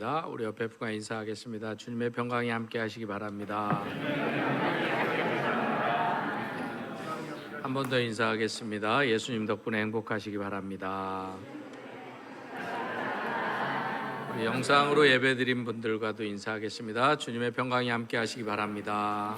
하겠습니다. 우리 옆에 분과 인사하겠습니다. 주님의 평강이 함께 하시기 바랍니다. 한 번 더 인사하겠습니다. 예수님 덕분에 행복하시기 바랍니다. 우리 영상으로 예배드린 분들과도 인사하겠습니다. 주님의 평강이 함께 하시기 바랍니다.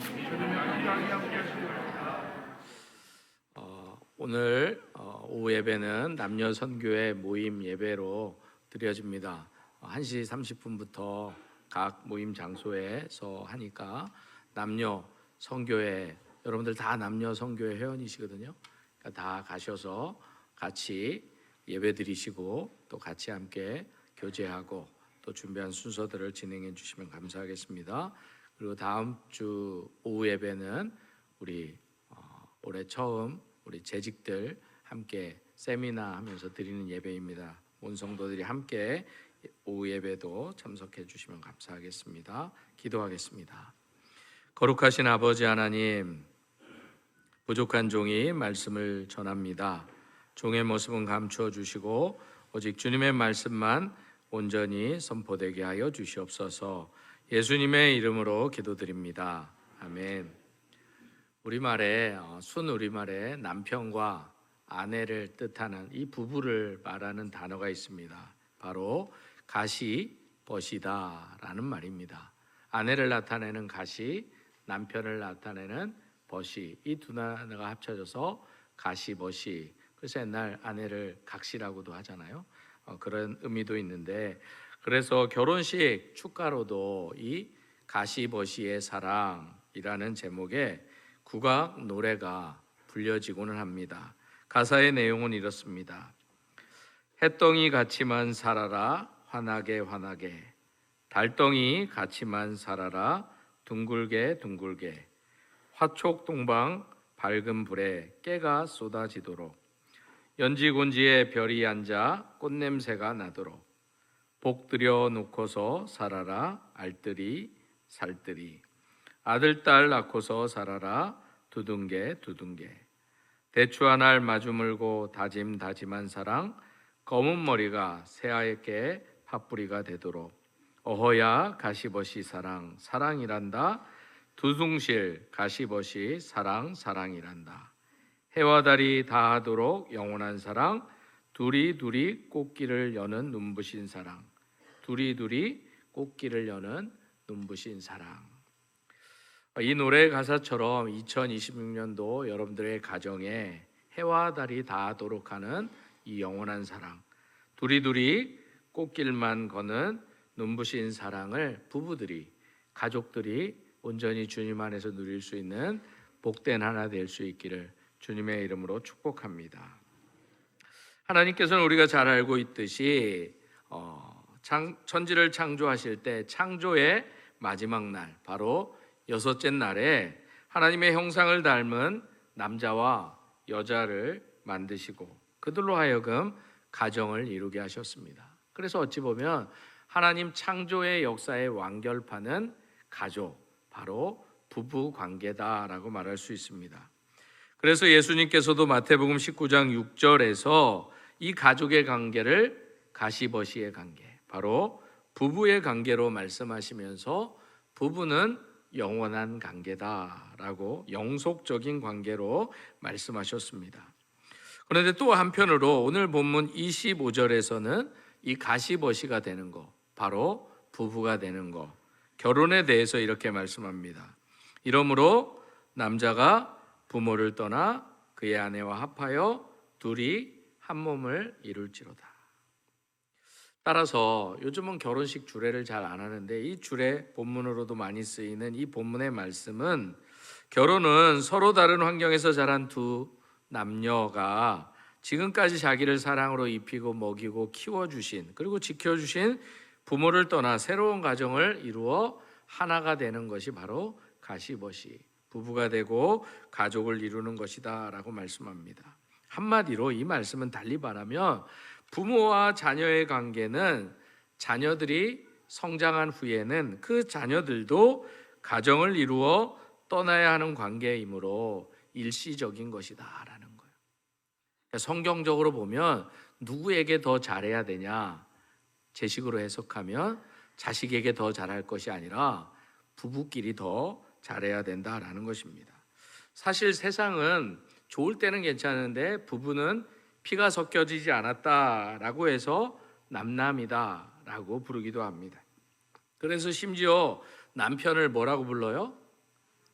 오늘 오후 예배는 남녀 선교회 모임 예배로 드려집니다. 1시 30분부터 각 모임 장소에서 하니까 남녀 선교회, 여러분들 다 남녀 선교회 회원이시거든요. 그러니까 다 가셔서 같이 예배 드리시고 또 같이 함께 교제하고 또 준비한 순서들을 진행해 주시면 감사하겠습니다. 그리고 다음 주 오후 예배는 우리 올해 처음 우리 재직들 함께 세미나 하면서 드리는 예배입니다. 온 성도들이 함께 오후 예배도 참석해 주시면 감사하겠습니다. 기도하겠습니다. 거룩하신 아버지 하나님, 부족한 종이 말씀을 전합니다. 종의 모습은 감추어 주시고 오직 주님의 말씀만 온전히 선포되게 하여 주시옵소서. 예수님의 이름으로 기도드립니다. 아멘. 우리말에 순우리말에 남편과 아내를 뜻하는 이 부부를 말하는 단어가 있습니다. 바로 가시벗이다라는 말입니다. 아내를 나타내는 가시, 남편을 나타내는 벗이, 이 두 단어가 합쳐져서 가시벗이. 그래서 옛날 아내를 각시라고도 하잖아요. 그런 의미도 있는데, 그래서 결혼식 축가로도 이 가시벗이의 사랑이라는 제목의 국악 노래가 불려지고는 합니다. 가사의 내용은 이렇습니다. 햇덩이 같이만 살아라 환하게 환하게, 달덩이 같이만 살아라 둥글게 둥글게, 화촉동방 밝은 불에 깨가 쏟아지도록, 연지곤지에 별이 앉아 꽃냄새가 나도록, 복 들여 놓고서 살아라 알뜰히 살뜰히, 아들 딸 낳고서 살아라 두둥개 두둥개, 대추 한 알 마주 물고 다짐한 사랑, 검은 머리가 새하얗게 팥뿌리가 되도록, 어허야 가시벗이 사랑 사랑이란다, 두둥실 가시벗이 사랑 사랑이란다, 해와 달이 다하도록 영원한 사랑, 둘이 꽃길을 여는 눈부신 사랑, 둘이 꽃길을 여는 눈부신 사랑. 이 노래의 가사처럼 2026년도 여러분들의 가정에 해와 달이 닿도록 하는 이 영원한 사랑, 둘이 꽃길만 거는 눈부신 사랑을 부부들이, 가족들이 온전히 주님 안에서 누릴 수 있는 복된 하나 될 수 있기를 주님의 이름으로 축복합니다. 하나님께서는 우리가 잘 알고 있듯이 천지를 창조하실 때 창조의 마지막 날, 바로 여섯째 날에 하나님의 형상을 닮은 남자와 여자를 만드시고 그들로 하여금 가정을 이루게 하셨습니다. 그래서 어찌 보면 하나님 창조의 역사의 완결판은 가족, 바로 부부 관계다라고 말할 수 있습니다. 그래서 예수님께서도 마태복음 19장 6절에서 이 가족의 관계를 가시벗이의 관계, 바로 부부의 관계로 말씀하시면서 부부는 영원한 관계다라고 영속적인 관계로 말씀하셨습니다. 그런데 또 한편으로 오늘 본문 25절에서는 이 가시벗이가 되는 것, 바로 부부가 되는 것, 결혼에 대해서 이렇게 말씀합니다. 이러므로 남자가 부모를 떠나 그의 아내와 합하여 둘이 한 몸을 이룰지로다. 따라서 요즘은 결혼식 주례를 잘 안 하는데 이 주례 본문으로도 많이 쓰이는 이 본문의 말씀은, 결혼은 서로 다른 환경에서 자란 두 남녀가 지금까지 자기를 사랑으로 입히고 먹이고 키워주신, 그리고 지켜주신 부모를 떠나 새로운 가정을 이루어 하나가 되는 것이 바로 가시벗이, 부부가 되고 가족을 이루는 것이다 라고 말씀합니다. 한마디로 이 말씀은 달리 말하면 부모와 자녀의 관계는 자녀들이 성장한 후에는 그 자녀들도 가정을 이루어 떠나야 하는 관계이므로 일시적인 것이다 라는 거예요. 성경적으로 보면 누구에게 더 잘해야 되냐, 제 식으로 해석하면 자식에게 더 잘할 것이 아니라 부부끼리 더 잘해야 된다라는 것입니다. 사실 세상은 좋을 때는 괜찮은데 부부는 피가 섞여지지 않았다라고 해서 남남이다라고 부르기도 합니다. 그래서 심지어 남편을 뭐라고 불러요?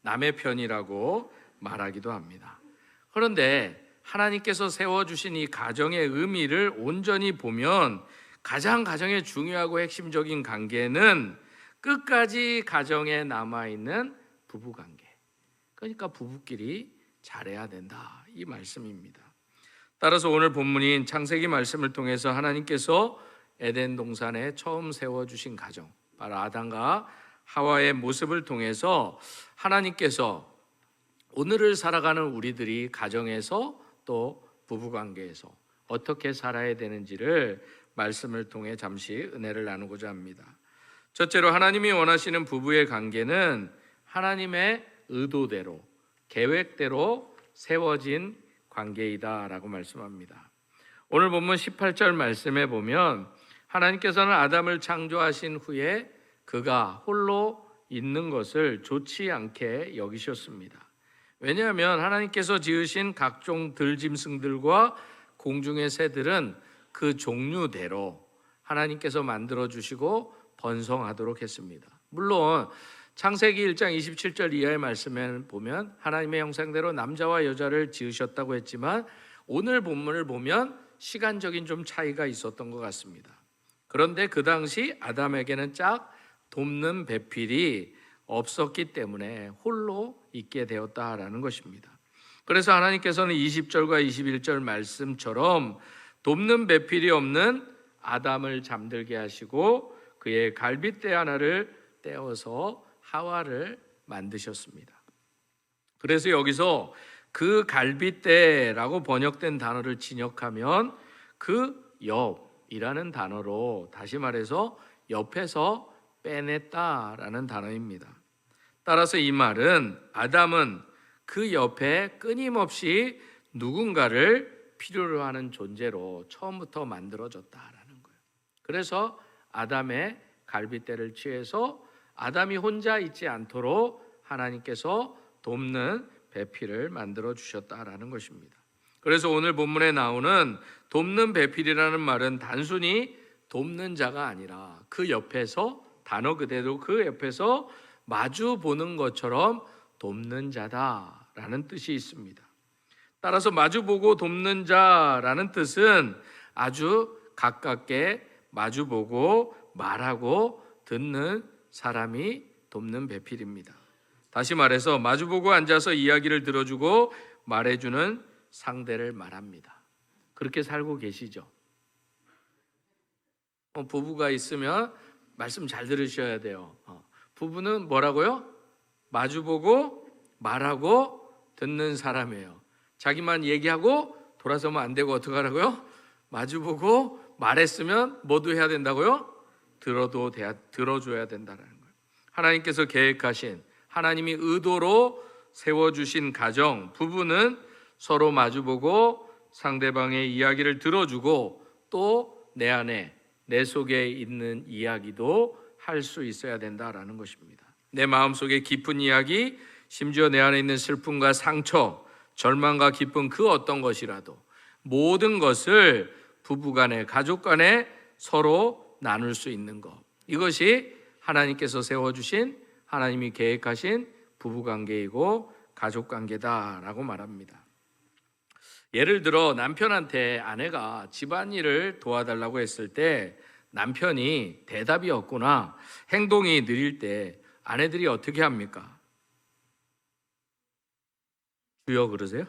남의 편이라고 말하기도 합니다. 그런데 하나님께서 세워주신 이 가정의 의미를 온전히 보면 가장 가정의 중요하고 핵심적인 관계는 끝까지 가정에 남아있는 부부관계. 그러니까 부부끼리 잘해야 된다, 이 말씀입니다. 따라서 오늘 본문인 창세기 말씀을 통해서 하나님께서 에덴 동산에 처음 세워주신 가정, 바로 아담과 하와의 모습을 통해서 하나님께서 오늘을 살아가는 우리들이 가정에서 또 부부관계에서 어떻게 살아야 되는지를 말씀을 통해 잠시 은혜를 나누고자 합니다. 첫째로 하나님이 원하시는 부부의 관계는 하나님의 의도대로, 계획대로 세워진 관계이다라고 말씀합니다. 오늘 본문 18절 말씀에 보면 하나님께서는 아담을 창조하신 후에 그가 홀로 있는 것을 좋지 않게 여기셨습니다. 왜냐하면 하나님께서 지으신 각종 들짐승들과 공중의 새들은 그 종류대로 하나님께서 만들어 주시고 번성하도록 했습니다. 물론 창세기 1장 27절 이하의 말씀에 보면 하나님의 형상대로 남자와 여자를 지으셨다고 했지만 오늘 본문을 보면 시간적인 좀 차이가 있었던 것 같습니다. 그런데 그 당시 아담에게는 짝 돕는 배필이 없었기 때문에 홀로 있게 되었다라는 것입니다. 그래서 하나님께서는 20절과 21절 말씀처럼 돕는 배필이 없는 아담을 잠들게 하시고 그의 갈빗대 하나를 떼어서 하와를 만드셨습니다. 그래서 여기서 그 갈빗대라고 번역된 단어를 진역하면 그 옆이라는 단어로, 다시 말해서 옆에서 빼냈다라는 단어입니다. 따라서 이 말은 아담은 그 옆에 끊임없이 누군가를 필요로 하는 존재로 처음부터 만들어졌다라는 거예요. 그래서 아담의 갈빗대를 취해서 아담이 혼자 있지 않도록 하나님께서 돕는 배필을 만들어 주셨다라는 것입니다. 그래서 오늘 본문에 나오는 돕는 배필이라는 말은 단순히 돕는 자가 아니라 그 옆에서, 단어 그대로 그 옆에서 마주 보는 것처럼 돕는 자다라는 뜻이 있습니다. 따라서 마주보고 돕는 자라는 뜻은 아주 가깝게 마주보고 말하고 듣는 사람이 돕는 배필입니다. 다시 말해서 마주보고 앉아서 이야기를 들어주고 말해주는 상대를 말합니다. 그렇게 살고 계시죠? 부부가 있으면 말씀 잘 들으셔야 돼요. 부부는 뭐라고요? 마주보고 말하고 듣는 사람이에요. 자기만 얘기하고 돌아서면 안 되고 어떻게 하라고요? 마주보고 말했으면 뭐도 해야 된다고요? 들어줘야 된다는 거예요. 하나님께서 계획하신, 하나님이 의도로 세워주신 가정, 부부는 서로 마주보고 상대방의 이야기를 들어주고 또 내 안에, 내 속에 있는 이야기도 할 수 있어야 된다라는 것입니다. 내 마음속에 깊은 이야기, 심지어 내 안에 있는 슬픔과 상처, 절망과 기쁨 그 어떤 것이라도 모든 것을 부부간에, 가족간에 서로 나눌 수 있는 것, 이것이 하나님께서 세워주신, 하나님이 계획하신 부부관계이고 가족관계다라고 말합니다. 예를 들어 남편한테 아내가 집안일을 도와달라고 했을 때 남편이 대답이 없거나 행동이 느릴 때 아내들이 어떻게 합니까? 주여 그러세요?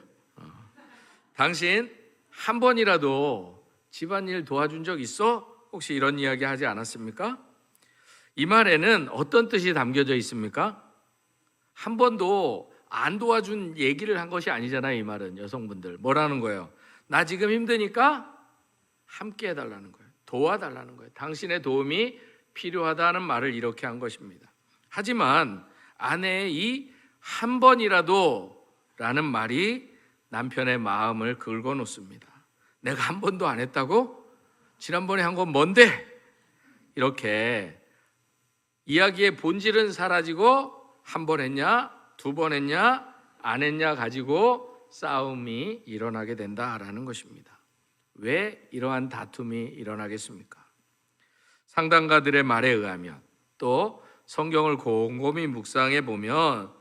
당신 한 번이라도 집안일 도와준 적 있어? 혹시 이런 이야기 하지 않았습니까? 이 말에는 어떤 뜻이 담겨져 있습니까? 한 번도 안 도와준 얘기를 한 것이 아니잖아요. 이 말은 여성분들 뭐라는 거예요? 나 지금 힘드니까 함께 해달라는 거예요. 도와달라는 거예요. 당신의 도움이 필요하다는 말을 이렇게 한 것입니다. 하지만 아내의 이 한 번이라도 라는 말이 남편의 마음을 긁어놓습니다. 내가 한 번도 안 했다고? 지난번에 한 건 뭔데? 이렇게 이야기의 본질은 사라지고 한 번 했냐, 두 번 했냐, 안 했냐 가지고 싸움이 일어나게 된다라는 것입니다. 왜 이러한 다툼이 일어나겠습니까? 상담가들의 말에 의하면 또 성경을 곰곰이 묵상해 보면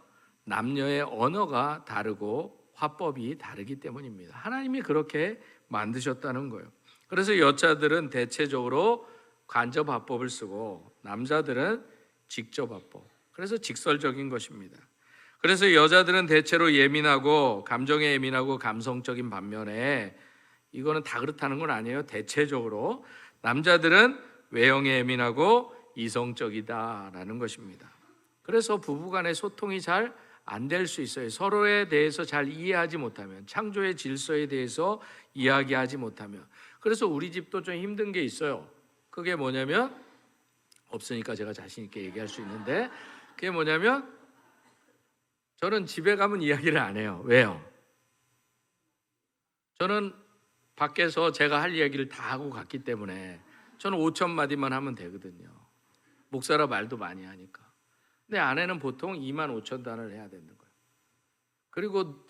남녀의 언어가 다르고 화법이 다르기 때문입니다. 하나님이 그렇게 만드셨다는 거예요. 그래서 여자들은 대체적으로 간접 화법을 쓰고 남자들은 직접 화법. 그래서 직설적인 것입니다. 그래서 여자들은 대체로 예민하고 감정에 예민하고 감성적인 반면에 이거는 다 그렇다는 건 아니에요. 대체적으로 남자들은 외형에 예민하고 이성적이다라는 것입니다. 그래서 부부간의 소통이 잘 안 될 수 있어요. 서로에 대해서 잘 이해하지 못하면, 창조의 질서에 대해서 이야기하지 못하면. 그래서 우리 집도 좀 힘든 게 있어요. 그게 뭐냐면, 없으니까 제가 자신 있게 얘기할 수 있는데, 그게 뭐냐면 저는 집에 가면 이야기를 안 해요. 왜요? 저는 밖에서 제가 할 이야기를 다 하고 갔기 때문에 저는 5천 마디만 하면 되거든요. 목사라 말도 많이 하니까. 근데 아내는 보통 2만 5천 단어를 해야 되는 거예요. 그리고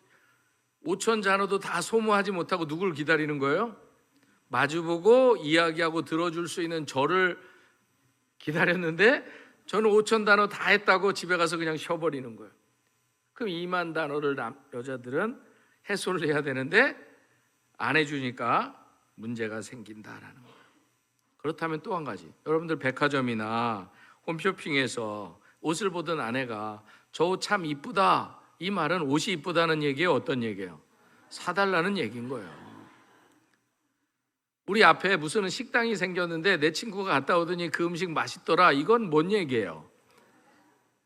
5천 단어도 다 소모하지 못하고 누굴 기다리는 거예요? 마주보고 이야기하고 들어줄 수 있는 저를 기다렸는데 저는 5천 단어 다 했다고 집에 가서 그냥 쉬어버리는 거예요. 그럼 2만 단어를 여자들은 해소를 해야 되는데 안 해주니까 문제가 생긴다라는 거예요. 그렇다면 또 한 가지, 여러분들 백화점이나 홈쇼핑에서 옷을 보던 아내가 저 옷 참 이쁘다, 이 말은 옷이 이쁘다는 얘기예요? 어떤 얘기예요? 사달라는 얘기인 거예요. 우리 앞에 무슨 식당이 생겼는데 내 친구가 갔다 오더니 그 음식 맛있더라, 이건 뭔 얘기예요?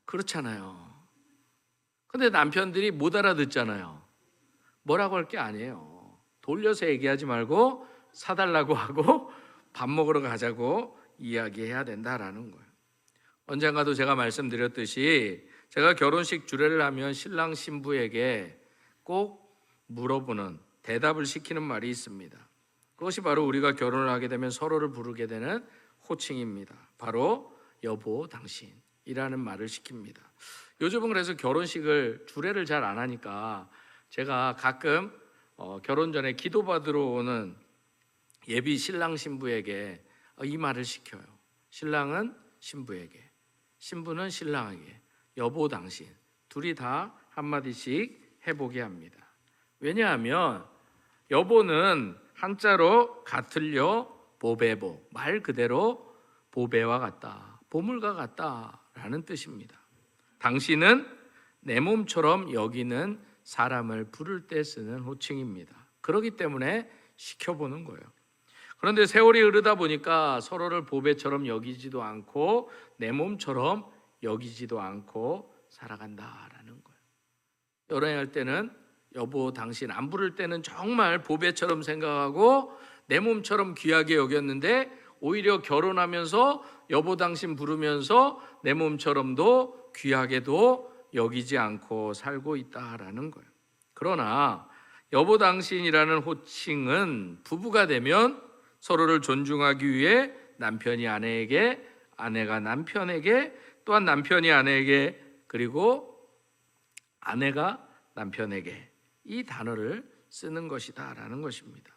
그렇잖아요. 근데 남편들이 못 알아듣잖아요. 뭐라고 할 게 아니에요. 돌려서 얘기하지 말고 사달라고 하고 밥 먹으러 가자고 이야기해야 된다라는 거예요. 언젠가도 제가 말씀드렸듯이 제가 결혼식 주례를 하면 신랑 신부에게 꼭 물어보는, 대답을 시키는 말이 있습니다. 그것이 바로 우리가 결혼을 하게 되면 서로를 부르게 되는 호칭입니다. 바로 여보 당신이라는 말을 시킵니다. 요즘은 그래서 결혼식을 주례를 잘 안 하니까 제가 가끔 결혼 전에 기도받으러 오는 예비 신랑 신부에게 이 말을 시켜요. 신랑은 신부에게, 신부는 신랑에게 여보 당신, 둘이 다 한마디씩 해보게 합니다. 왜냐하면 여보는 한자로 같을려 보배보, 말 그대로 보배와 같다, 보물과 같다라는 뜻입니다. 당신은 내 몸처럼 여기는 사람을 부를 때 쓰는 호칭입니다. 그렇기 때문에 시켜보는 거예요. 그런데 세월이 흐르다 보니까 서로를 보배처럼 여기지도 않고 내 몸처럼 여기지도 않고 살아간다라는 거예요. 연애할 때는 여보 당신 안 부를 때는 정말 보배처럼 생각하고 내 몸처럼 귀하게 여겼는데 오히려 결혼하면서 여보 당신 부르면서 내 몸처럼도 귀하게도 여기지 않고 살고 있다라는 거예요. 그러나 여보 당신이라는 호칭은 부부가 되면 서로를 존중하기 위해 남편이 아내에게, 아내가 남편에게, 또한 남편이 아내에게, 그리고 아내가 남편에게 이 단어를 쓰는 것이다라는 것입니다.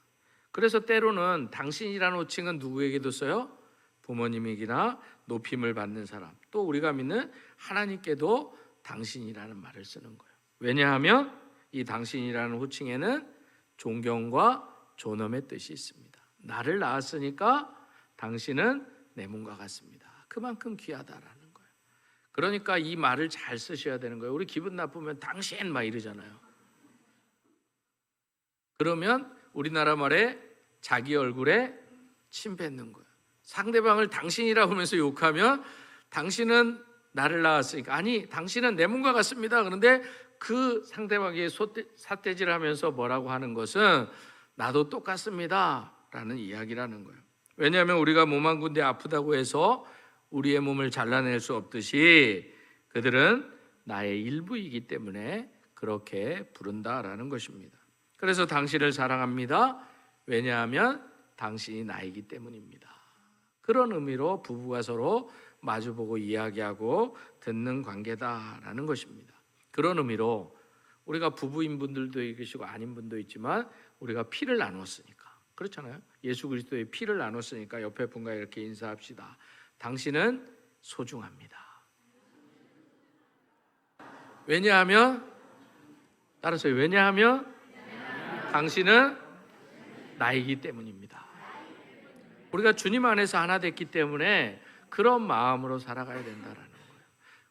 그래서 때로는 당신이라는 호칭은 누구에게도 써요? 부모님에게나 높임을 받는 사람, 또 우리가 믿는 하나님께도 당신이라는 말을 쓰는 거예요. 왜냐하면 이 당신이라는 호칭에는 존경과 존엄의 뜻이 있습니다. 나를 낳았으니까 당신은 내 몸과 같습니다. 그만큼 귀하다라는 거예요. 그러니까 이 말을 잘 쓰셔야 되는 거예요. 우리 기분 나쁘면 당신 막 이러잖아요. 그러면 우리나라 말에 자기 얼굴에 침 뱉는 거예요. 상대방을 당신이라고 하면서 욕하면 당신은 나를 낳았으니까, 아니 당신은 내 몸과 같습니다. 그런데 그 상대방이 삿대질을 하면서 뭐라고 하는 것은 나도 똑같습니다 라는 이야기라는 거예요. 왜냐하면 우리가 몸 한 군데 아프다고 해서 우리의 몸을 잘라낼 수 없듯이 그들은 나의 일부이기 때문에 그렇게 부른다라는 것입니다. 그래서 당신을 사랑합니다. 왜냐하면 당신이 나이기 때문입니다. 그런 의미로 부부가 서로 마주보고 이야기하고 듣는 관계다라는 것입니다. 그런 의미로 우리가 부부인 분들도 계시고 아닌 분도 있지만 우리가 피를 나눴으니까, 그렇잖아요. 예수 그리스도의 피를 나눴으니까 옆에 분과 이렇게 인사합시다. 당신은 소중합니다. 왜냐하면 따라서 왜냐하면 당신은 나이기 때문입니다. 우리가 주님 안에서 하나 됐기 때문에 그런 마음으로 살아가야 된다라는 거예요.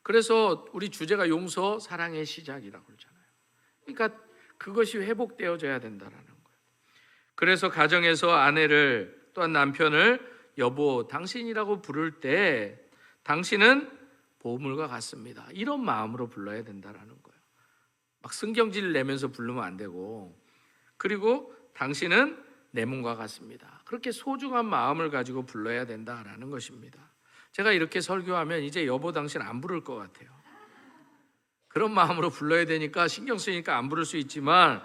그래서 우리 주제가 용서, 사랑의 시작이라고 그러잖아요. 그러니까 그것이 회복되어져야 된다라는 거예요. 그래서 가정에서 아내를 또한 남편을 여보, 당신이라고 부를 때 당신은 보물과 같습니다. 이런 마음으로 불러야 된다라는 거예요. 막 성경지를 내면서 부르면 안 되고, 그리고 당신은 내 몸과 같습니다. 그렇게 소중한 마음을 가지고 불러야 된다라는 것입니다. 제가 이렇게 설교하면 이제 여보 당신 안 부를 것 같아요. 그런 마음으로 불러야 되니까 신경 쓰니까 안 부를 수 있지만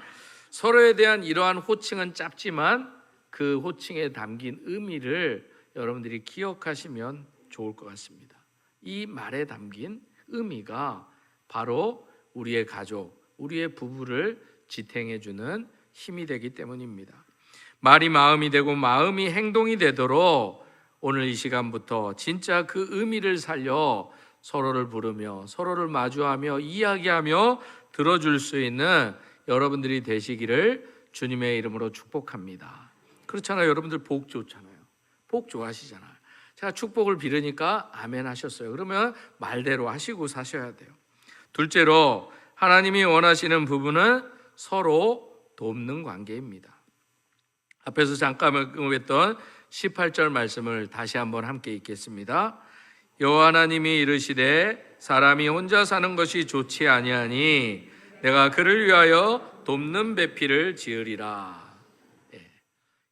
서로에 대한 이러한 호칭은 짧지만 그 호칭에 담긴 의미를 여러분들이 기억하시면 좋을 것 같습니다. 이 말에 담긴 의미가 바로 우리의 가족, 우리의 부부를 지탱해주는 힘이 되기 때문입니다. 말이 마음이 되고 마음이 행동이 되도록 오늘 이 시간부터 진짜 그 의미를 살려 서로를 부르며 서로를 마주하며 이야기하며 들어줄 수 있는 여러분들이 되시기를 주님의 이름으로 축복합니다. 그렇잖아요. 여러분들 복 좋잖아요. 복 좋아하시잖아요. 제가 축복을 빌으니까 아멘 하셨어요. 그러면 말대로 하시고 사셔야 돼요. 둘째로 하나님이 원하시는 부분은 서로 돕는 관계입니다. 앞에서 잠깐 했던 18절 말씀을 다시 한번 함께 읽겠습니다. 여호와 하나님이 이르시되 사람이 혼자 사는 것이 좋지 아니하니 내가 그를 위하여 돕는 배필을 지으리라.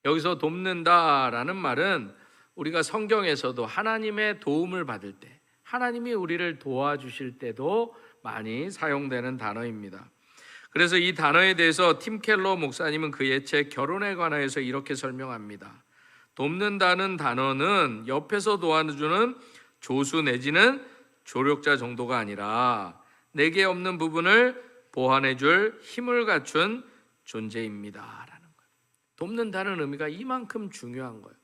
여기서 돕는다라는 말은 우리가 성경에서도 하나님의 도움을 받을 때, 하나님이 우리를 도와주실 때도 많이 사용되는 단어입니다. 그래서 이 단어에 대해서 팀 켈러 목사님은 그의 책 결혼에 관하여서 이렇게 설명합니다. 돕는다는 단어는 옆에서 도와주는 조수 내지는 조력자 정도가 아니라 내게 없는 부분을 보완해 줄 힘을 갖춘 존재입니다 라는 거예요. 돕는다는 의미가 이만큼 중요한 거예요.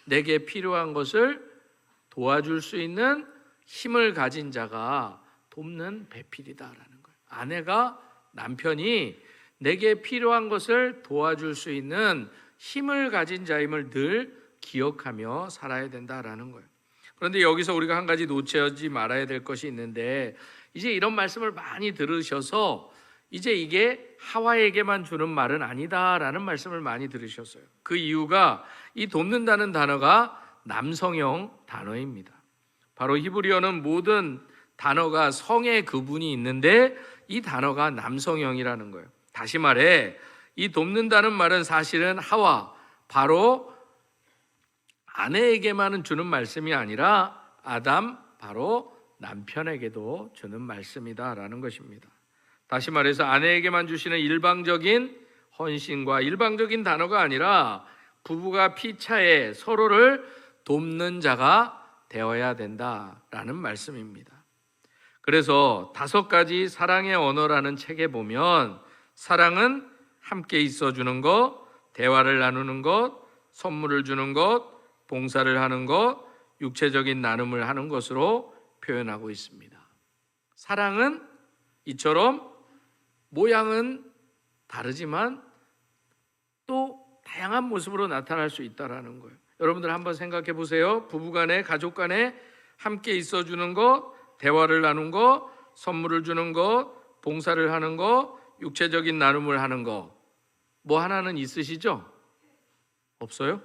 내게 필요한 것을 도와줄 수 있는 힘을 가진 자가 돕는 배필이다라는 거예요. 아내가, 남편이 내게 필요한 것을 도와줄 수 있는 힘을 가진 자임을 늘 기억하며 살아야 된다라는 거예요. 그런데 여기서 우리가 한 가지 놓치지 말아야 될 것이 있는데, 이제 이런 말씀을 많이 들으셔서 이제 이게 하와에게만 주는 말은 아니다라는 말씀을 많이 들으셨어요. 그 이유가 이 돕는다는 단어가 남성형 단어입니다. 바로 히브리어는 모든 단어가 성의 구분이 있는데 이 단어가 남성형이라는 거예요. 다시 말해 이 돕는다는 말은 사실은 하와, 바로 아내에게만은 주는 말씀이 아니라 아담, 바로 남편에게도 주는 말씀이다라는 것입니다. 다시 말해서 아내에게만 주시는 일방적인 헌신과 일방적인 단어가 아니라 부부가 피차에 서로를 돕는 자가 되어야 된다라는 말씀입니다. 그래서 5가지 사랑의 언어라는 책에 보면 사랑은 함께 있어주는 것, 대화를 나누는 것, 선물을 주는 것, 봉사를 하는 것, 육체적인 나눔을 하는 것으로 표현하고 있습니다. 사랑은 이처럼 모양은 다르지만 또 다양한 모습으로 나타날 수 있다는 거예요. 여러분들 한번 생각해 보세요. 부부간에, 가족간에 함께 있어주는 것, 대화를 나누는 것, 선물을 주는 것, 봉사를 하는 것, 육체적인 나눔을 하는 것, 뭐 하나는 있으시죠? 없어요?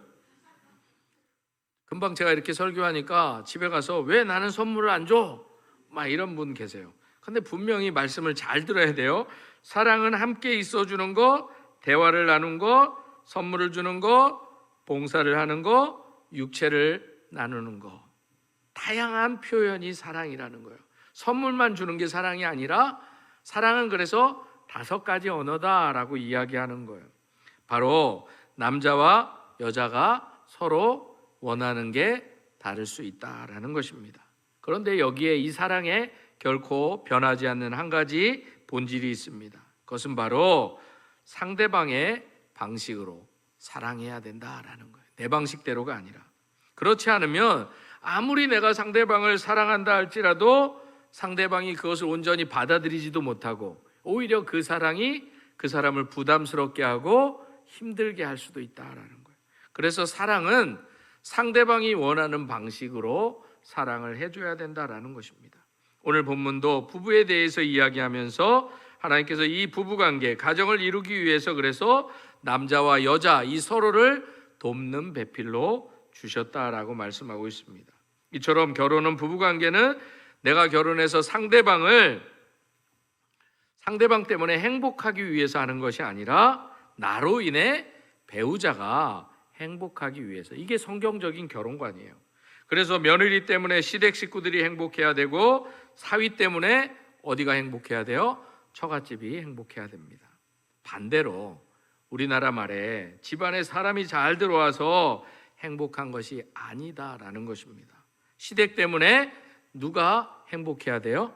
금방 제가 이렇게 설교하니까 집에 가서 왜 나는 선물을 안 줘? 막 이런 분 계세요. 근데 분명히 말씀을 잘 들어야 돼요. 사랑은 함께 있어주는 것, 대화를 나누는 것, 선물을 주는 것, 봉사를 하는 것, 육체를 나누는 것. 다양한 표현이 사랑이라는 거예요. 선물만 주는 게 사랑이 아니라 사랑은 그래서 5가지 언어다라고 이야기하는 거예요. 바로 남자와 여자가 서로 원하는 게 다를 수 있다라는 것입니다. 그런데 여기에 이 사랑에 결코 변하지 않는 한 가지 본질이 있습니다. 그것은 바로 상대방의 방식으로 사랑해야 된다라는 거예요. 내 방식대로가 아니라. 그렇지 않으면 아무리 내가 상대방을 사랑한다 할지라도 상대방이 그것을 온전히 받아들이지도 못하고 오히려 그 사랑이 그 사람을 부담스럽게 하고 힘들게 할 수도 있다라는 거예요. 그래서 사랑은 상대방이 원하는 방식으로 사랑을 해줘야 된다라는 것입니다. 오늘 본문도 부부에 대해서 이야기하면서 하나님께서 이 부부관계, 가정을 이루기 위해서 그래서 남자와 여자 이 서로를 돕는 배필로 주셨다라고 말씀하고 있습니다. 이처럼 결혼은, 부부관계는 내가 결혼해서 상대방 때문에 행복하기 위해서 하는 것이 아니라 나로 인해 배우자가 행복하기 위해서, 이게 성경적인 결혼관이에요. 그래서 며느리 때문에 시댁 식구들이 행복해야 되고 사위 때문에 어디가 행복해야 돼요? 처갓집이 행복해야 됩니다. 반대로 우리나라 말에 집안에 사람이 잘 들어와서 행복한 것이 아니다라는 것입니다. 시댁 때문에 누가 행복해야 돼요?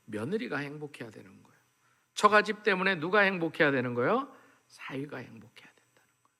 며느리가 행복해야 되는 거예요. 처갓집 때문에 누가 행복해야 되는 거예요? 사위가 행복해야 된다는 거예요.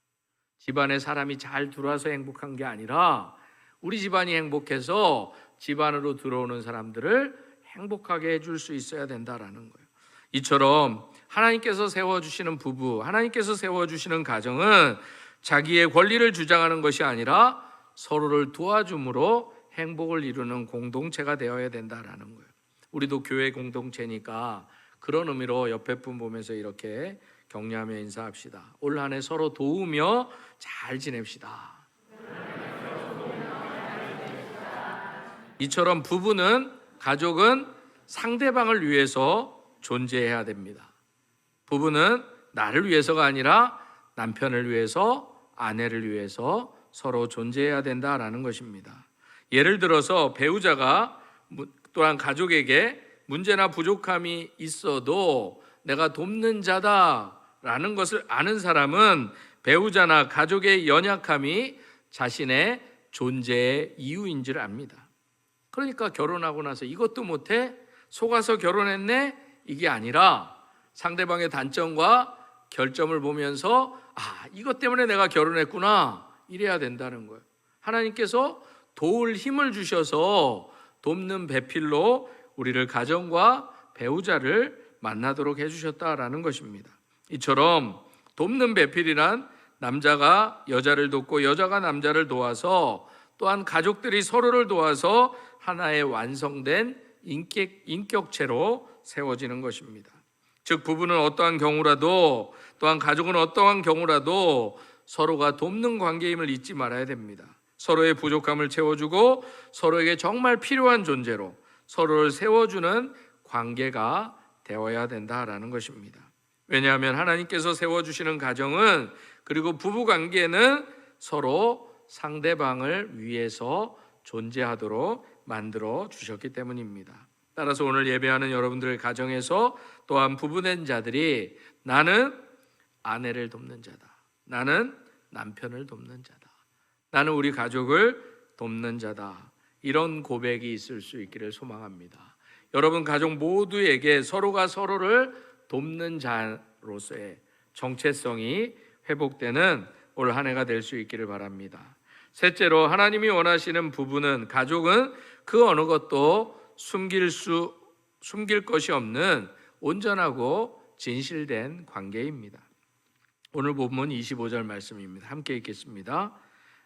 집안에 사람이 잘 들어와서 행복한 게 아니라 우리 집안이 행복해서 집안으로 들어오는 사람들을 행복하게 해줄 수 있어야 된다라는 거예요. 이처럼 하나님께서 세워주시는 부부, 하나님께서 세워주시는 가정은 자기의 권리를 주장하는 것이 아니라 서로를 도와줌으로 행복을 이루는 공동체가 되어야 된다라는 거예요. 우리도 교회 공동체니까 그런 의미로 옆에 분 보면서 이렇게 격려하며 인사합시다. 올 한 해 서로 도우며 잘 지냅시다. 이처럼 부부는, 가족은 상대방을 위해서 존재해야 됩니다. 부부는 나를 위해서가 아니라 남편을 위해서, 아내를 위해서 서로 존재해야 된다라는 것입니다. 예를 들어서 배우자가 또한 가족에게 문제나 부족함이 있어도 내가 돕는 자다라는 것을 아는 사람은 배우자나 가족의 연약함이 자신의 존재의 이유인 줄 압니다. 그러니까 결혼하고 나서 이것도 못해? 속아서 결혼했네? 이게 아니라 상대방의 단점과 결점을 보면서 이것 때문에 내가 결혼했구나, 이래야 된다는 거예요. 하나님께서 도울 힘을 주셔서 돕는 배필로 우리를, 가정과 배우자를 만나도록 해주셨다라는 것입니다. 이처럼 돕는 배필이란 남자가 여자를 돕고 여자가 남자를 도와서, 또한 가족들이 서로를 도와서 하나의 완성된 인격체로 세워지는 것입니다. 즉 부부는 어떠한 경우라도, 또한 가족은 어떠한 경우라도 서로가 돕는 관계임을 잊지 말아야 됩니다. 서로의 부족함을 채워주고 서로에게 정말 필요한 존재로 서로를 세워주는 관계가 되어야 된다라는 것입니다. 왜냐하면 하나님께서 세워주시는 가정은, 그리고 부부관계는 서로 상대방을 위해서 존재하도록 만들어 주셨기 때문입니다. 따라서 오늘 예배하는 여러분들의 가정에서 또한 부부된 자들이 나는 아내를 돕는 자다, 나는 남편을 돕는 자다, 나는 우리 가족을 돕는 자다, 이런 고백이 있을 수 있기를 소망합니다. 여러분 가족 모두에게 서로가 서로를 돕는 자로서의 정체성이 회복되는 올 한 해가 될 수 있기를 바랍니다. 셋째로, 하나님이 원하시는 부부는, 가족은 그 어느 것도 숨길 것이 없는 온전하고 진실된 관계입니다. 오늘 본문 25절 말씀입니다. 함께 읽겠습니다.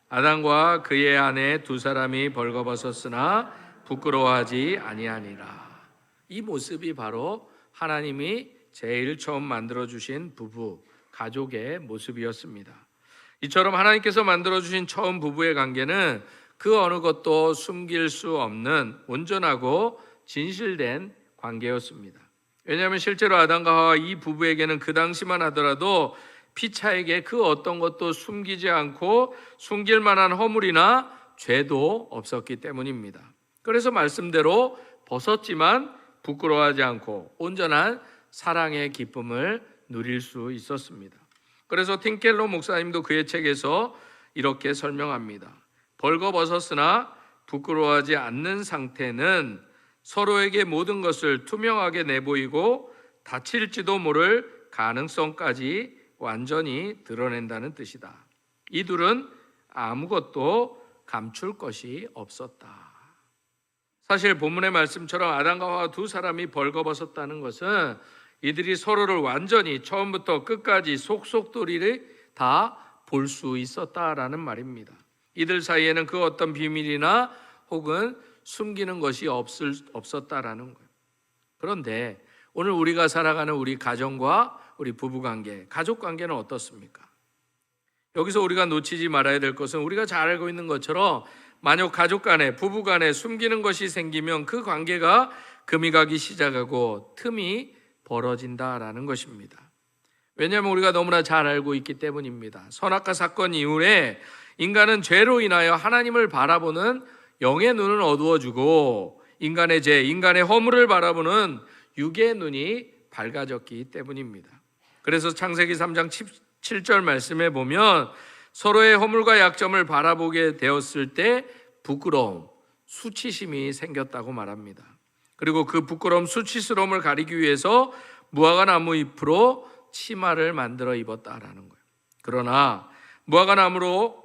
아담과 그의 아내 두 사람이 벌거벗었으나 부끄러워하지 아니하니라. 이 모습이 바로 하나님이 제일 처음 만들어주신 부부, 가족의 모습이었습니다. 이처럼 하나님께서 만들어주신 처음 부부의 관계는 그 어느 것도 숨길 수 없는 온전하고 진실된 관계였습니다. 왜냐하면 실제로 아담과 하와 이 부부에게는 그 당시만 하더라도 피차에게 그 어떤 것도 숨기지 않고 숨길 만한 허물이나 죄도 없었기 때문입니다. 그래서 말씀대로 벗었지만 부끄러워하지 않고 온전한 사랑의 기쁨을 누릴 수 있었습니다. 그래서 틴켈러 목사님도 그의 책에서 이렇게 설명합니다. 벌거벗었으나 부끄러워하지 않는 상태는 서로에게 모든 것을 투명하게 내보이고 다칠지도 모를 가능성까지 완전히 드러낸다는 뜻이다. 이 둘은 아무것도 감출 것이 없었다. 사실 본문의 말씀처럼 아담과 하와 두 사람이 벌거벗었다는 것은 이들이 서로를 완전히 처음부터 끝까지 속속들이 다 볼 수 있었다라는 말입니다. 이들 사이에는 그 어떤 비밀이나 혹은 숨기는 것이 없었다라는 거예요. 그런데 오늘 우리가 살아가는 우리 가정과 우리 부부관계, 가족관계는 어떻습니까? 여기서 우리가 놓치지 말아야 될 것은 우리가 잘 알고 있는 것처럼 만약 가족 간에, 부부 간에 숨기는 것이 생기면 그 관계가 금이 가기 시작하고 틈이 벌어진다라는 것입니다. 왜냐하면 우리가 너무나 잘 알고 있기 때문입니다. 선악과 사건 이후에 인간은 죄로 인하여 하나님을 바라보는 영의 눈은 어두워지고 인간의 죄, 인간의 허물을 바라보는 육의 눈이 밝아졌기 때문입니다. 그래서 창세기 3장 7절 말씀에 보면 서로의 허물과 약점을 바라보게 되었을 때 부끄러움, 수치심이 생겼다고 말합니다. 그리고 그 부끄러움, 수치스러움을 가리기 위해서 무화과 나무 잎으로 치마를 만들어 입었다라는 거예요. 그러나 무화과 나무로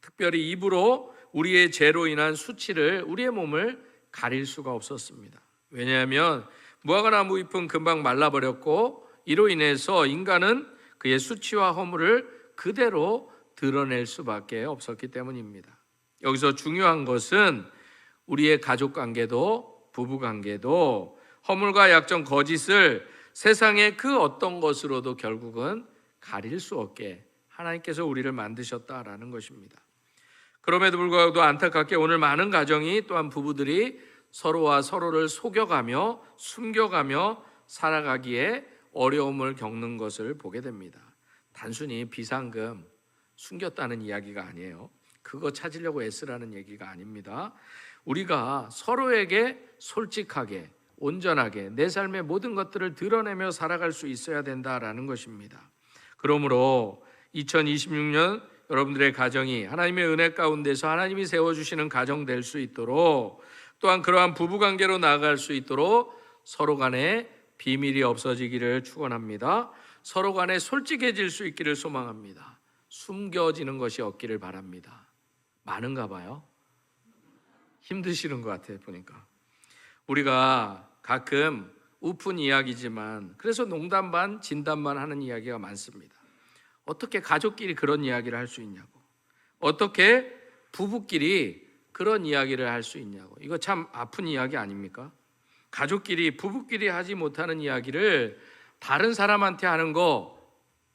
특별히 입으로 우리의 죄로 인한 수치를, 우리의 몸을 가릴 수가 없었습니다. 왜냐하면 무화과 나무 잎은 금방 말라버렸고 이로 인해서 인간은 그의 수치와 허물을 그대로 드러낼 수밖에 없었기 때문입니다. 여기서 중요한 것은 우리의 가족관계도 부부관계도 허물과 약점, 거짓을 세상의 그 어떤 것으로도 결국은 가릴 수 없게 하나님께서 우리를 만드셨다라는 것입니다. 그럼에도 불구하고 안타깝게 오늘 많은 가정이 또한 부부들이 서로와 서로를 속여가며 숨겨가며 살아가기에 어려움을 겪는 것을 보게 됩니다. 단순히 비상금 숨겼다는 이야기가 아니에요. 그거 찾으려고 애쓰라는 얘기가 아닙니다. 우리가 서로에게 솔직하게 온전하게 내 삶의 모든 것들을 드러내며 살아갈 수 있어야 된다라는 것입니다. 그러므로 2026년 여러분들의 가정이 하나님의 은혜 가운데서 하나님이 세워주시는 가정 될 수 있도록, 또한 그러한 부부관계로 나아갈 수 있도록 서로 간에 비밀이 없어지기를 축원합니다. 서로 간에 솔직해질 수 있기를 소망합니다. 숨겨지는 것이 없기를 바랍니다. 많은가 봐요. 힘드시는 것 같아요 보니까. 우리가 가끔 우픈 이야기지만 그래서 농담 반 진담 반 하는 이야기가 많습니다. 어떻게 가족끼리 그런 이야기를 할 수 있냐고, 어떻게 부부끼리 그런 이야기를 할 수 있냐고. 이거 참 아픈 이야기 아닙니까? 가족끼리 부부끼리 하지 못하는 이야기를 다른 사람한테 하는 거,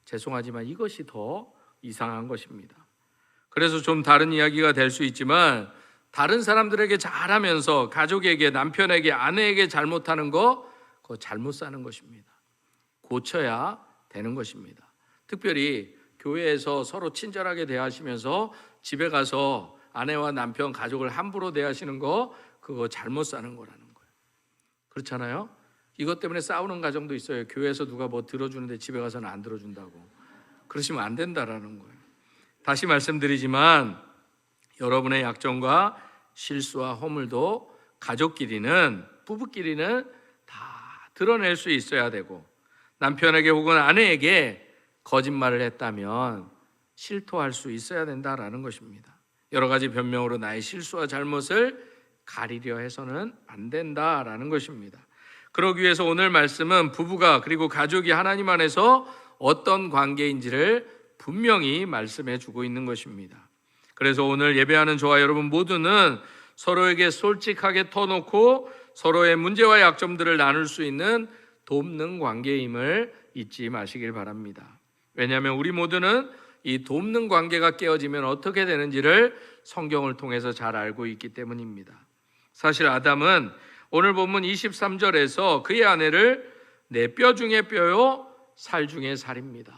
죄송하지만 이것이 더 이상한 것입니다. 그래서 좀 다른 이야기가 될 수 있지만 다른 사람들에게 잘하면서 가족에게, 남편에게, 아내에게 잘못하는 거, 그거 잘못 사는 것입니다. 고쳐야 되는 것입니다. 특별히 교회에서 서로 친절하게 대하시면서 집에 가서 아내와 남편, 가족을 함부로 대하시는 거, 그거 잘못 사는 거라는 거예요. 그렇잖아요? 이것 때문에 싸우는 가정도 있어요. 교회에서 누가 뭐 들어주는데 집에 가서는 안 들어준다고. 그러시면 안 된다라는 거예요. 다시 말씀드리지만 여러분의 약점과 실수와 허물도 가족끼리는, 부부끼리는 다 드러낼 수 있어야 되고, 남편에게 혹은 아내에게 거짓말을 했다면 실토할 수 있어야 된다라는 것입니다. 여러 가지 변명으로 나의 실수와 잘못을 가리려 해서는 안 된다라는 것입니다. 그러기 위해서 오늘 말씀은 부부가, 그리고 가족이 하나님 안에서 어떤 관계인지를 분명히 말씀해 주고 있는 것입니다. 그래서 오늘 예배하는 저와 여러분 모두는 서로에게 솔직하게 터놓고 서로의 문제와 약점들을 나눌 수 있는 돕는 관계임을 잊지 마시길 바랍니다. 왜냐하면 우리 모두는 이 돕는 관계가 깨어지면 어떻게 되는지를 성경을 통해서 잘 알고 있기 때문입니다. 사실 아담은 오늘 본문 23절에서 그의 아내를 내 뼈 중에 뼈요 살 중에 살입니다,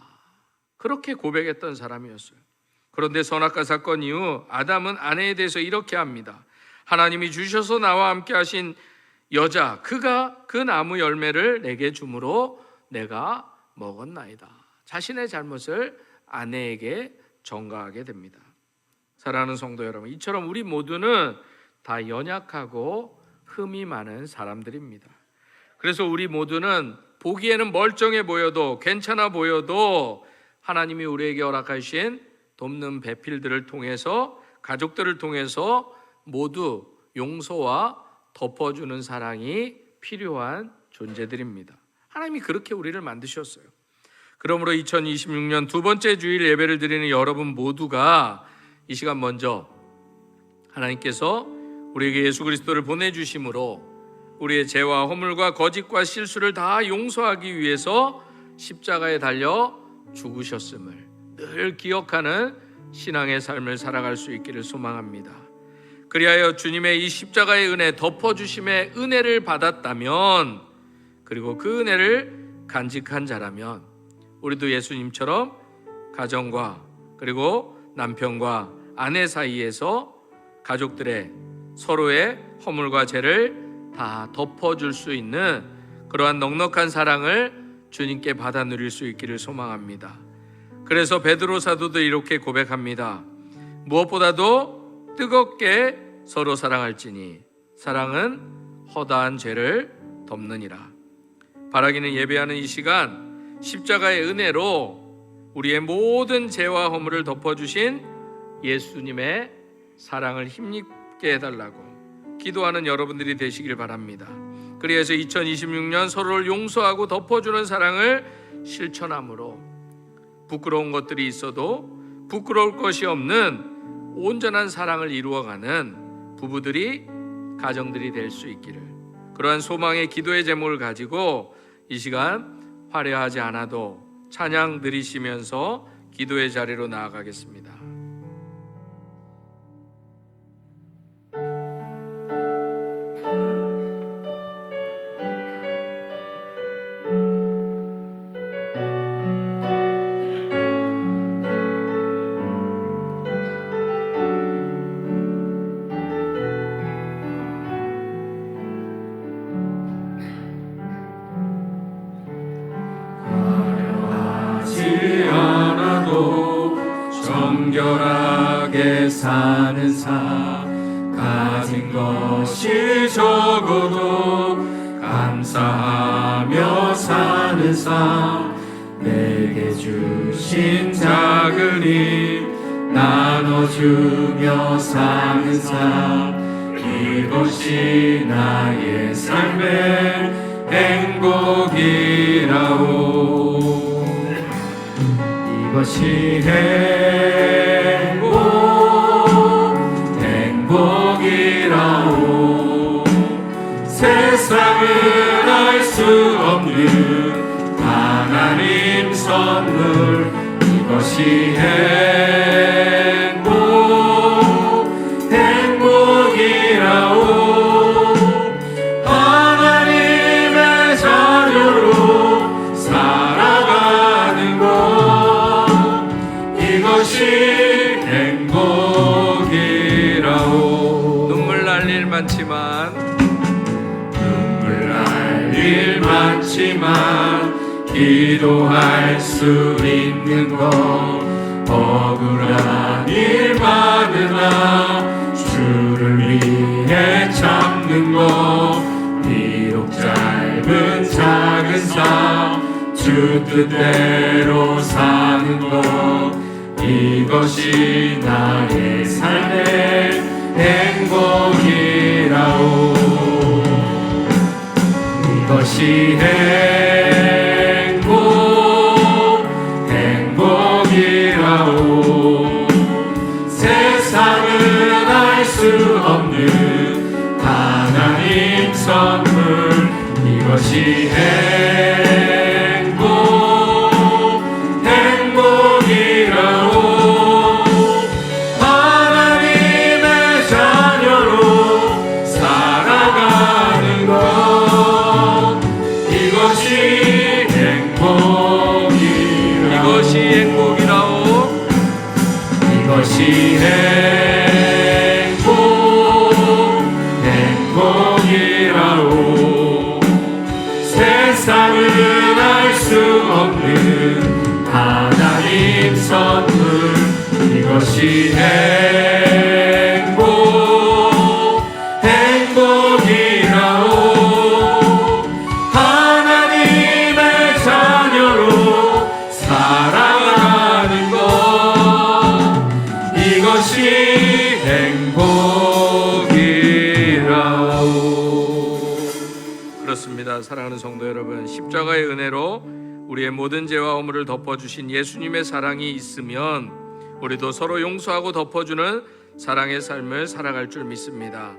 그렇게 고백했던 사람이었어요. 그런데 선악과 사건 이후 아담은 아내에 대해서 이렇게 합니다. 하나님이 주셔서 나와 함께 하신 여자, 그가 그 나무 열매를 내게 주므로 내가 먹었나이다. 자신의 잘못을 아내에게 전가하게 됩니다. 사랑하는 성도 여러분, 이처럼 우리 모두는 다 연약하고 흠이 많은 사람들입니다. 그래서 우리 모두는 보기에는 멀쩡해 보여도, 괜찮아 보여도 하나님이 우리에게 허락하신 돕는 배필들을 통해서, 가족들을 통해서 모두 용서와 덮어주는 사랑이 필요한 존재들입니다. 하나님이 그렇게 우리를 만드셨어요. 그러므로 2026년 두 번째 주일 예배를 드리는 여러분 모두가 이 시간 먼저 하나님께서 우리에게 예수 그리스도를 보내주심으로 우리의 죄와 허물과 거짓과 실수를 다 용서하기 위해서 십자가에 달려 죽으셨음을 늘 기억하는 신앙의 삶을 살아갈 수 있기를 소망합니다. 그리하여 주님의 이 십자가의 은혜, 덮어주심의 은혜를 받았다면, 그리고 그 은혜를 간직한 자라면 우리도 예수님처럼 가정과 그리고 남편과 아내 사이에서 가족들의 서로의 허물과 죄를 다 덮어줄 수 있는 그러한 넉넉한 사랑을 주님께 받아 누릴 수 있기를 소망합니다. 그래서 베드로 사도도 이렇게 고백합니다. 무엇보다도 뜨겁게 서로 사랑할지니 사랑은 허다한 죄를 덮느니라. 바라기는 예배하는 이 시간 십자가의 은혜로 우리의 모든 죄와 허물을 덮어주신 예수님의 사랑을 힘입게 해달라고 기도하는 여러분들이 되시길 바랍니다. 그래서 2026년 서로를 용서하고 덮어주는 사랑을 실천함으로 부끄러운 것들이 있어도 부끄러울 것이 없는 온전한 사랑을 이루어가는 부부들이, 가정들이 될 수 있기를, 그러한 소망의 기도의 제목을 가지고 이 시간 화려하지 않아도 찬양 드리시면서 기도의 자리로 나아가겠습니다. 정결하게 사는 삶, 가진 것이 적어도 감사하며 사는 삶, 내게 주신 작은 힘 나눠주며 사는 삶, 이것이 나의 삶의 행복이라오. 이것이 행복이라오. 세상은 알 수 없는 하나님 선물, 이것이 행복이라오. 하나님의 자녀로 살아가는 것, 이것이 행복이라오. 눈물 날 일 많지만 기도할 수 있는 것, 억울한 일 많으나 주를 위해 참는 것, 비록 짧은 작은 삶 주 뜻대로 사는 것, 이것이 나의 삶의 행복이라오. 이것이 행복이라오. 세상은 알 수 없는 하나님 선물, 이것이 행복이라오. 하나님의 자녀로 살아가는 것, 이것이 행복이라오. 이것이 행복이라오. 세상은 알 수 없는 하나님 선물, 이것이 그렇습니다. 사랑하는 성도 여러분, 십자가의 은혜로 우리의 모든 죄와 허물을 덮어주신 예수님의 사랑이 있으면 우리도 서로 용서하고 덮어주는 사랑의 삶을 살아갈 줄 믿습니다.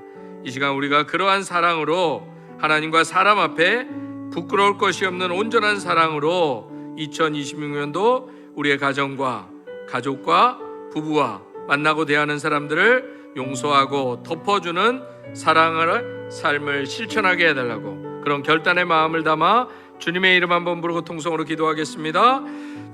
이 시간 우리가 그러한 사랑으로 하나님과 사람 앞에 부끄러울 것이 없는 온전한 사랑으로 2026년도 우리의 가정과 가족과 부부와 만나고 대하는 사람들을 용서하고 덮어주는 사랑을 삶을 실천하게 해달라고 그런 결단의 마음을 담아 주님의 이름 한번 부르고 통성으로 기도하겠습니다.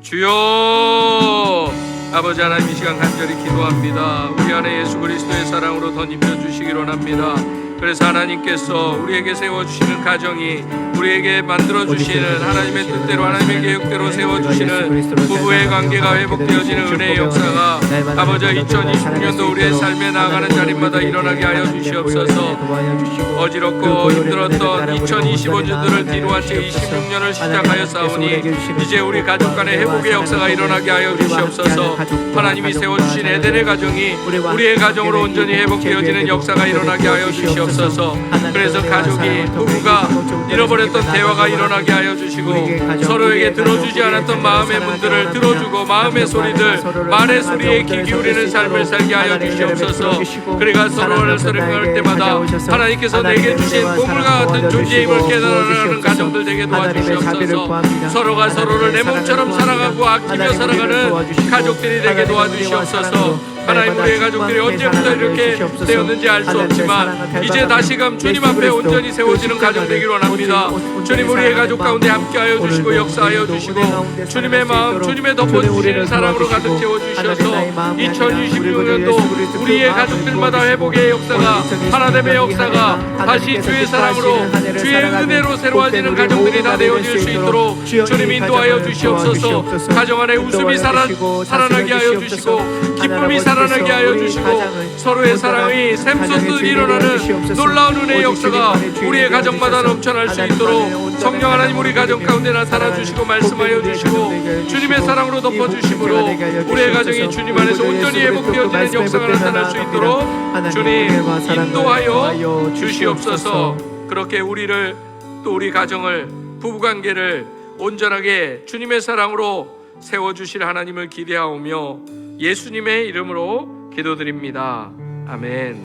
주여, 아버지 하나님, 이 시간 간절히 기도합니다. 우리 안에 예수 그리스도의 사랑으로 덧입혀 주시기를 원합니다. 그래서 하나님께서 우리에게 세워주시는 가정이, 우리에게 만들어주시는 하나님의 뜻대로 하나님의 계획대로 세워주시는 부부의 관계가 회복되어지는 은혜의 역사가 아버지 2026년도 우리의 삶에 나아가는 자리마다 일어나게 하여 주시옵소서. 어지럽고 힘들었던 2025년도를 뒤로한 채 26년을 시작하였사오니 이제 우리 가족 간의 회복의 역사가 일어나게 하여 주시옵소서. 하나님이 세워주신 에덴의 가정이 우리의 가정으로 온전히 회복되어지는 역사가 일어나게 하여 주시옵소서. 그래서 가족이, 부부가 잃어버렸던 대화가 일어나게 하여 주시고 서로에게 들어주지 않았던 마음의 문들을 들어주고 마음의 소리들, 말의 소리에 귀 기울이는 삶을 살게 하여 주시옵소서. 그래가 서로를 사랑할 때마다 하나님께서 내게 주신 보물과 같은 존재임을 깨달아가는 가정들 되게 도와주시옵소서. 서로가 서로를 내 몸처럼 사랑하고 아끼며 살아가는 가족들이 되게 도와주시옵소서. 하나님, 우리의 가족들이 언제부터 이렇게 되었는지 알 수 없지만 이제 다시금 주님 앞에 온전히 세워지는 가정 되기를 원합니다. 주님, 우리의 가족 가운데 함께하여 주시고 역사하여 주시고 주님의 마음, 주님의 덮어주시는 사랑으로 가득 채워주셔서 2026년도 우리의 가족들마다 회복의 역사가, 하나됨의 역사가 다시 주의 사랑으로, 주의 은혜로 새로워지는 가정들이 다 되어질 수 있도록 주님 인도하여 주시옵소서. 가정 안에 웃음이 살아나게 하여 주시고 기쁨이 살아나게 하여 주시고 서로의 사랑이 샘솟듯 일어나는 놀라운 은혜의 역사가 우리의 가정마다 넘쳐날 수 있도록 성령 하나님, 우리 가정 가운데 나타나 주시고 말씀하여 주시고 주님의 사랑으로 덮어주심으로 우리의 가정이 주님 안에서 온전히 회복되어지는 역사가 나타날 수 있도록 주님 인도하여 주시옵소서. 그렇게 우리를, 또 우리 가정을, 부부관계를 온전하게 주님의 사랑으로 세워주실 하나님을 기대하오며 예수님의 이름으로 기도드립니다. 아멘.